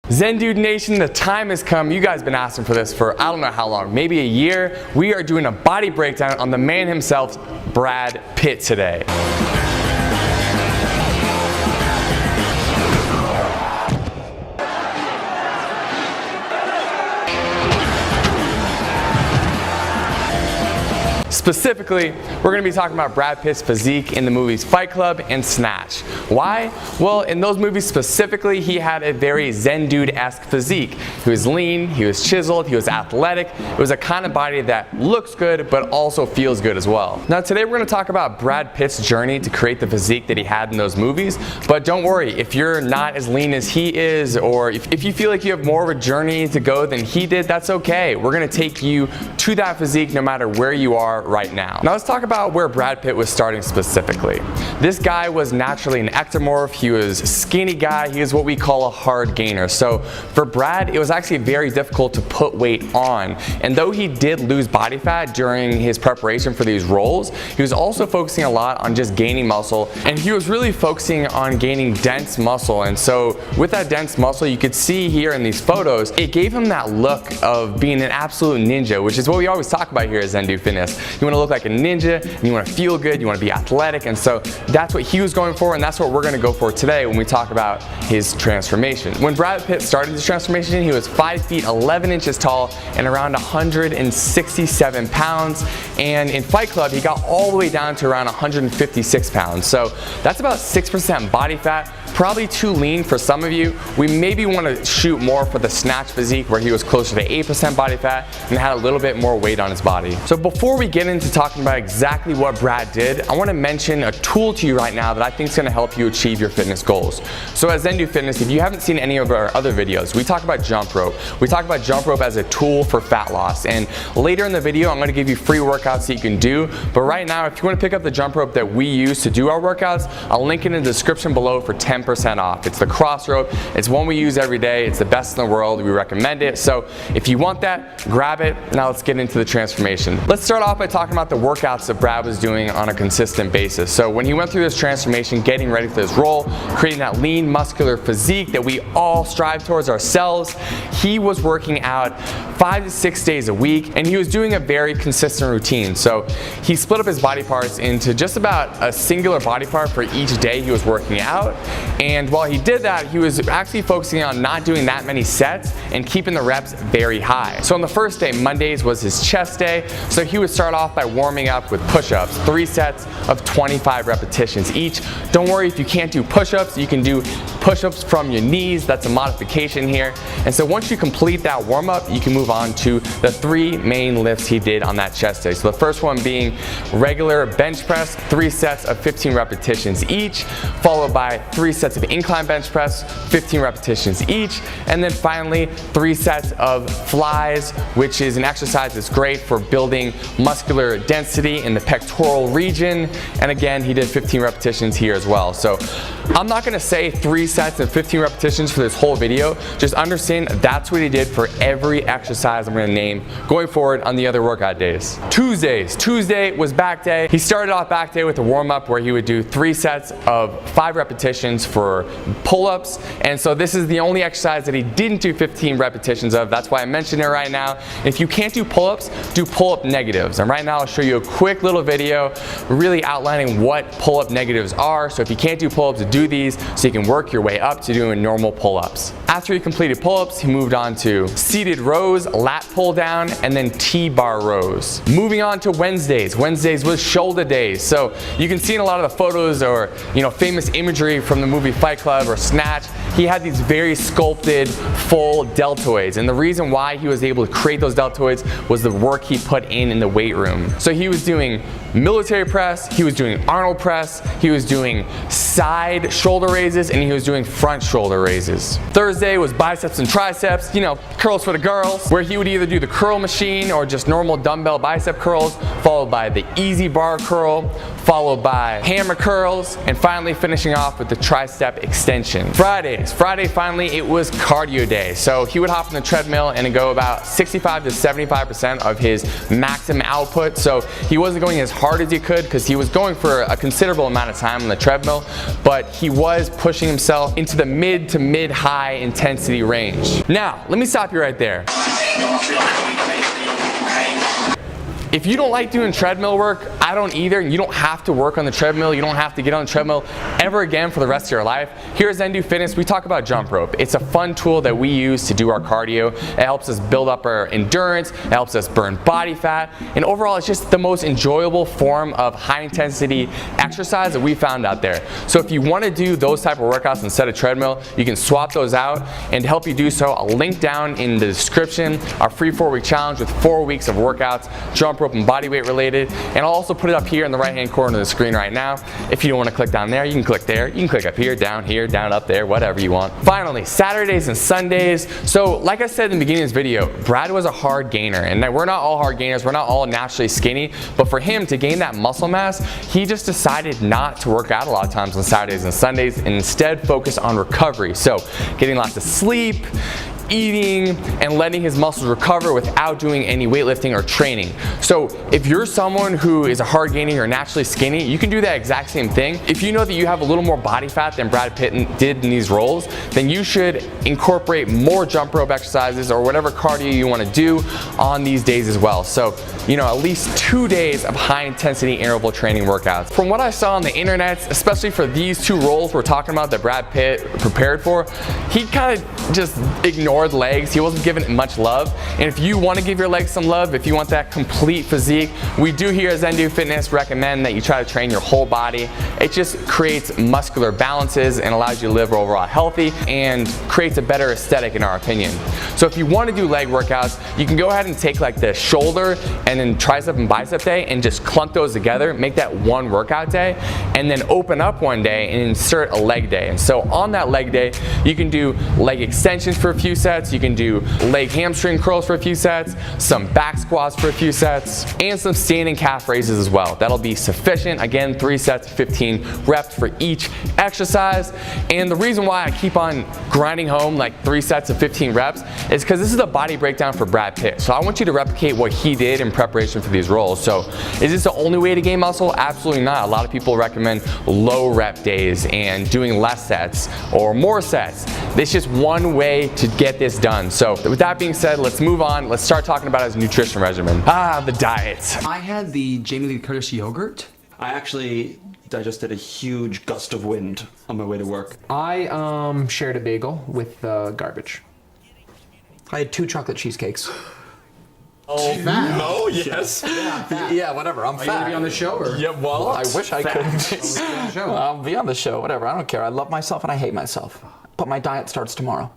Zen Dude Nation, the time has come. You guys have been asking for this for I don't know how long, maybe a year. We are doing a body breakdown on the man himself, Brad Pitt, today. Specifically, we're going to be talking about Brad Pitt's physique in the movies Fight Club and Snatch. Why? Well, in those movies specifically, he had a very Zen Dude-esque physique. He was lean, he was chiseled, he was athletic. It was a kind of body that looks good but also feels good as well. Now today we're going to talk about Brad Pitt's journey to create the physique that he had in those movies. But don't worry, if you're not as lean as he is, or if you feel like you have more of a journey to go than he did, that's okay. We're going to take you to that physique no matter where you are right now. Now let's talk about where Brad Pitt was starting specifically. This guy was naturally an ectomorph. He was a skinny guy. He was what we call a hard gainer. So for Brad, it was actually very difficult to put weight on. And though he did lose body fat during his preparation for these roles, he was also focusing a lot on just gaining muscle. And he was really focusing on gaining dense muscle. And so with that dense muscle, you could see here in these photos, it gave him that look of being an absolute ninja, which is what we always talk about here at Zen Dude Fitness. You want to look like a ninja, and you want to feel good, you want to be athletic, and so that's what he was going for, and that's what we're going to go for today when we talk about his transformation. When Brad Pitt started his transformation, he was 5 feet 11 inches tall and around 167 pounds, and in Fight Club he got all the way down to around 156 pounds. So that's about 6% body fat. Probably too lean for some of you. We maybe want to shoot more for the Snatch physique where he was closer to 8% body fat and had a little bit more weight on his body. So before we get into talking about exactly what Brad did, I want to mention a tool to you right now that I think is going to help you achieve your fitness goals. So at Zen Dude Fitness, if you haven't seen any of our other videos, we talk about jump rope. We talk about jump rope as a tool for fat loss, and later in the video I'm going to give you free workouts that you can do. But right now, if you want to pick up the jump rope that we use to do our workouts, I'll link it in the description below for 10% off. It's the cross rope. It's one we use every day. It's the best in the world. We recommend it. So if you want that, grab it. Now let's get into the transformation. Let's start off by talking about the workouts that Brad was doing on a consistent basis. So when he went through this transformation, getting ready for this role, creating that lean muscular physique that we all strive towards ourselves, he was working out 5 to 6 days a week, and he was doing a very consistent routine. So he split up his body parts into just about a singular body part for each day he was working out. And while he did that, he was actually focusing on not doing that many sets and keeping the reps very high. So on the first day, Mondays was his chest day. So he would start off by warming up with push-ups, 3 sets of 25 repetitions each. Don't worry if you can't do push-ups, you can do push-ups from your knees. That's a modification here. And so once you complete that warm-up, you can move on to the 3 main lifts he did on that chest day. So the first one being regular bench press, 3 sets of 15 repetitions each, followed by 3 sets of incline bench press, 15 repetitions each, and then finally 3 sets of flies, which is an exercise that's great for building muscular density in the pectoral region. And again, he did 15 repetitions here as well. So I'm not going to say 3 sets and 15 repetitions for this whole video. Just understand that's what he did for every exercise I'm going to name going forward on the other workout days. Tuesday was back day. He started off back day with a warm-up where he would do 3 sets of 5 repetitions for pull-ups, and so this is the only exercise that he didn't do 15 repetitions of. That's why I mentioned it right now. If you can't do pull-ups, do pull-up negatives, and right now I'll show you a quick little video really outlining what pull-up negatives are. So if you can't do pull-ups, do these so you can work your way up to doing normal pull-ups. After he completed pull-ups, he moved on to seated rows, lat pull down, and then T-bar rows. Moving on to Wednesdays. Wednesdays was shoulder days. So you can see in a lot of the photos or famous imagery from the movie Fight Club or Snatch, he had these very sculpted full deltoids, and the reason why he was able to create those deltoids was the work he put in the weight room. So he was doing military press, he was doing Arnold press, he was doing side shoulder raises, and he was doing front shoulder raises. Thursday was biceps and triceps, curls for the girls, where he would either do the curl machine or just normal dumbbell bicep curls, followed by the easy bar curl, followed by hammer curls, and finally finishing off with the tricep extension. Friday, things. Friday, finally, it was cardio day. So he would hop on the treadmill and go about 65 to 75% of his maximum output. So he wasn't going as hard as he could because he was going for a considerable amount of time on the treadmill, but he was pushing himself into the mid to mid-high intensity range. Now, let me stop you right there. If you don't like doing treadmill work, I don't either, and you don't have to work on the treadmill, you don't have to get on the treadmill ever again for the rest of your life. Here at ZenDo Fitness, we talk about jump rope. It's a fun tool that we use to do our cardio. It helps us build up our endurance, it helps us burn body fat, and overall it's just the most enjoyable form of high intensity exercise that we found out there. So if you want to do those type of workouts instead of treadmill, you can swap those out, and to help you do so, I'll link down in the description our free 4-week challenge with 4 weeks of workouts, jump rope and body weight related, and I'll also put it up here in the right hand corner of the screen right now. If you don't want to click down there, you can click there, you can click up here, down, up there, whatever you want. Finally, Saturdays and Sundays. So like I said in the beginning of this video, Brad was a hard gainer, and we're not all hard gainers, we're not all naturally skinny, but for him to gain that muscle mass, he just decided not to work out a lot of times on Saturdays and Sundays and instead focus on recovery. So getting lots of sleep, eating, and letting his muscles recover without doing any weightlifting or training. So if you're someone who is a hard gainer or naturally skinny, you can do that exact same thing. If you know that you have a little more body fat than Brad Pitt did in these roles, then you should incorporate more jump rope exercises or whatever cardio you want to do on these days as well. So, you know, at least 2 days of high intensity interval training workouts. From what I saw on the internet, especially for these two roles we're talking about that Brad Pitt prepared for, he kind of just ignored legs. He wasn't giving it much love. And if you want to give your legs some love, if you want that complete physique, we do here at ZenDo Fitness recommend that you try to train your whole body. It just creates muscular balances and allows you to live overall healthy and creates a better aesthetic in our opinion. So if you want to do leg workouts, you can go ahead and take like the shoulder and then tricep and bicep day and just clump those together, make that one workout day, and then open up one day and insert a leg day. And so on that leg day, you can do leg extensions for a few sets, you can do leg hamstring curls for a few sets, some back squats for a few sets, and some standing calf raises as well. That'll be sufficient. Again, 3 sets, 15 reps for each exercise. And the reason why I keep on grinding home like 3 sets of 15 reps is because this is the body breakdown for Brad Pitt. So I want you to replicate what he did in preparation for these roles. So is this the only way to gain muscle? Absolutely not. A lot of people recommend low rep days and doing less sets or more sets. It's just one way to get this done. So with that being said, let's move on. Let's start talking about his nutrition regimen. The diet. I had the Jamie Lee Curtis yogurt. I actually digested a huge gust of wind on my way to work. I shared a bagel with garbage. I had 2 chocolate cheesecakes. Oh, fat. no, yes. Yeah, whatever, I'm Are fat. you gonna be on the show or? Yeah, well, I wish I could. Show. I'll be on the show, whatever, I don't care. I love myself and I hate myself. But my diet starts tomorrow.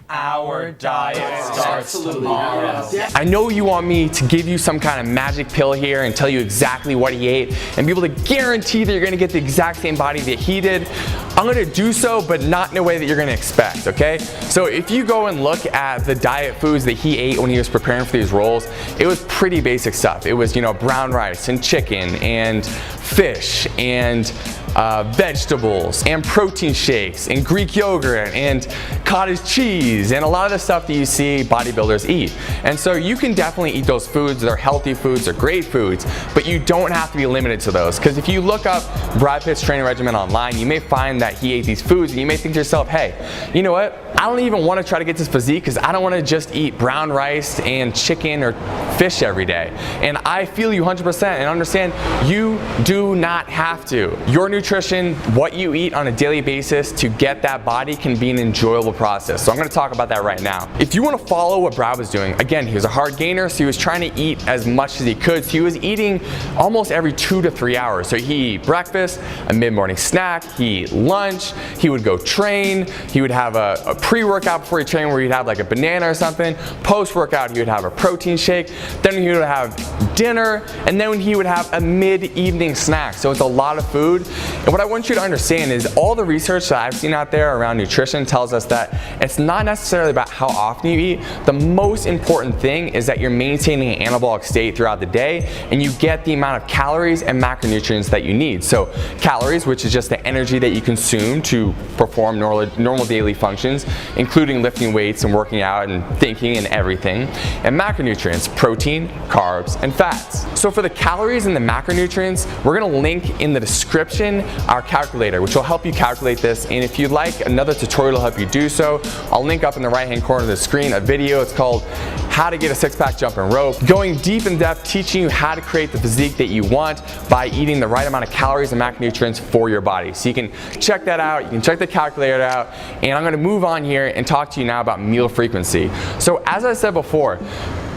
Our diet starts tomorrow. I know you want me to give you some kind of magic pill here and tell you exactly what he ate and be able to guarantee that you're gonna get the exact same body that he did. I'm gonna do so, but not in a way that you're gonna expect, okay? So if you go and look at the diet foods that he ate when he was preparing for these roles, it was pretty basic stuff. It was, you know, brown rice and chicken and fish and vegetables and protein shakes and Greek yogurt and cottage cheese and a lot of the stuff that you see bodybuilders eat. And so you can definitely eat those foods. They're healthy foods, they're great foods, but you don't have to be limited to those. Because if you look up Brad Pitt's training regimen online, you may find that he ate these foods and you may think to yourself, hey, you know what? I don't even want to try to get this physique because I don't want to just eat brown rice and chicken or fish every day. And I feel you 100% and understand you do not have to. Your nutrition, what you eat on a daily basis to get that body can be an enjoyable process. So I'm going to talk about that right now. If you want to follow what Brad was doing, again, he was a hard gainer, so he was trying to eat as much as he could. So he was eating almost every 2 to 3 hours. So he eat breakfast, a mid-morning snack, he eat lunch, he would go train, he would have a pre-workout before he trained where he'd have like a banana or something. Post-workout, he would have a protein shake. then he would have dinner, and then he would have a mid-evening snack. So it's a lot of food. And what I want you to understand is all the research that I've seen out there around nutrition tells us that it's not necessarily about how often you eat. The most important thing is that you're maintaining an anabolic state throughout the day, and you get the amount of calories and macronutrients that you need. So calories, which is just the energy that you consume to perform normal daily functions, including lifting weights and working out and thinking and everything. And macronutrients, protein, carbs, and fats. So for the calories and the macronutrients, we're gonna link in the description our calculator, which will help you calculate this. And if you'd like another tutorial to help you do so, I'll link up in the right-hand corner of the screen a video. It's called How to Get a Six-Pack Jumping Rope, going deep in depth, teaching you how to create the physique that you want by eating the right amount of calories and macronutrients for your body. So you can check that out, you can check the calculator out, and I'm gonna move on here and talk to you now about meal frequency. So as I said before,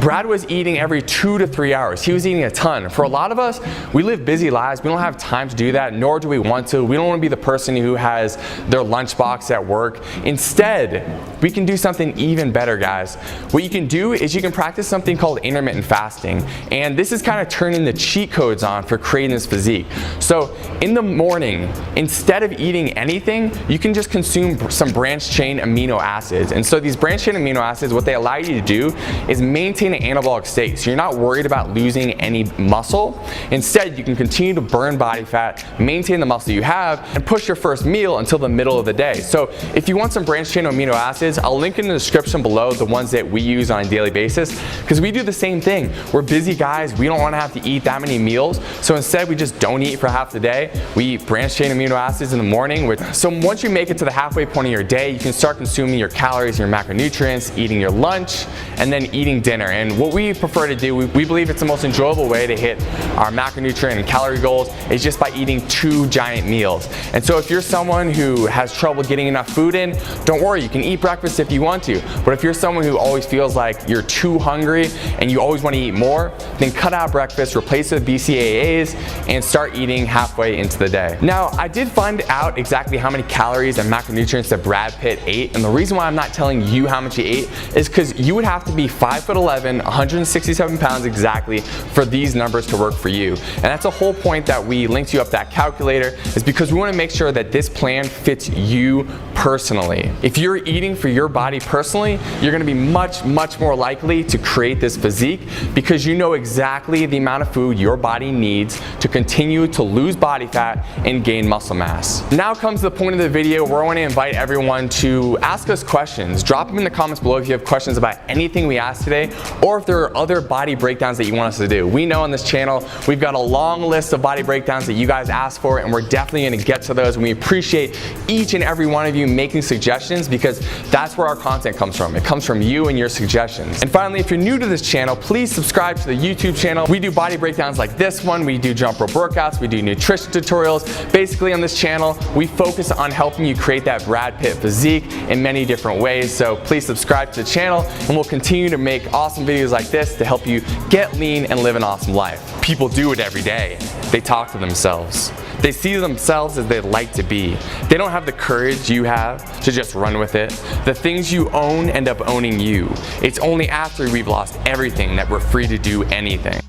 Brad was eating every 2 to 3 hours. He was eating a ton. For a lot of us, we live busy lives. We don't have time to do that, nor do we want to. We don't want to be the person who has their lunchbox at work. Instead, we can do something even better, guys. What you can do is you can practice something called intermittent fasting. And this is kind of turning the cheat codes on for creating this physique. So in the morning, instead of eating anything, you can just consume some branched chain amino acids. And so these branched chain amino acids, what they allow you to do is maintain an anabolic state. So you're not worried about losing any muscle. Instead, you can continue to burn body fat, maintain the muscle you have, and push your first meal until the middle of the day. So if you want some branched chain amino acids, I'll link in the description below the ones that we use on a daily basis, because we do the same thing. We're busy guys. We don't want to have to eat that many meals. So instead, we just don't eat for half the day. We eat branched chain amino acids in the morning. So once you make it to the halfway point of your day, you can start consuming your calories, your macronutrients, eating your lunch, and then eating dinner. And what we prefer to do, we believe it's the most enjoyable way to hit our macronutrient and calorie goals is just by eating 2 giant meals. And so if you're someone who has trouble getting enough food in, don't worry, you can eat breakfast if you want to. But if you're someone who always feels like you're too hungry and you always want to eat more, then cut out breakfast, replace it with BCAAs, and start eating halfway into the day. Now, I did find out exactly how many calories and macronutrients that Brad Pitt ate, and the reason why I'm not telling you how much he ate is because you would have to be 5'11", 167 pounds exactly for these numbers to work for you. And that's the whole point that we linked you up that calculator, is because we want to make sure that this plan fits you personally. If you're eating for your body personally, you're going to be much more likely to create this physique because you know exactly the amount of food your body needs to continue to lose body fat and gain muscle mass. Now comes the point of the video where I want to invite everyone to ask us questions. Drop them in the comments below if you have questions about anything we asked today, or if there are other body breakdowns that you want us to do. We know on this channel we've got a long list of body breakdowns that you guys asked for, and we're definitely going to get to those, and we appreciate each and every one of you making suggestions, because that's where our content comes from. It comes from you and your suggestions. And finally, if you're new to this channel, please subscribe to the YouTube channel. We do body breakdowns like this one, we do jump rope workouts, we do nutrition tutorials. Basically on this channel, we focus on helping you create that Brad Pitt physique in many different ways. So please subscribe to the channel, and we'll continue to make awesome videos like this to help you get lean and live an awesome life. People do it every day. They talk to themselves. They see themselves as they'd like to be. They don't have the courage you have to just run with it. The things you own end up owning you. It's only after we've lost everything that we're free to do anything.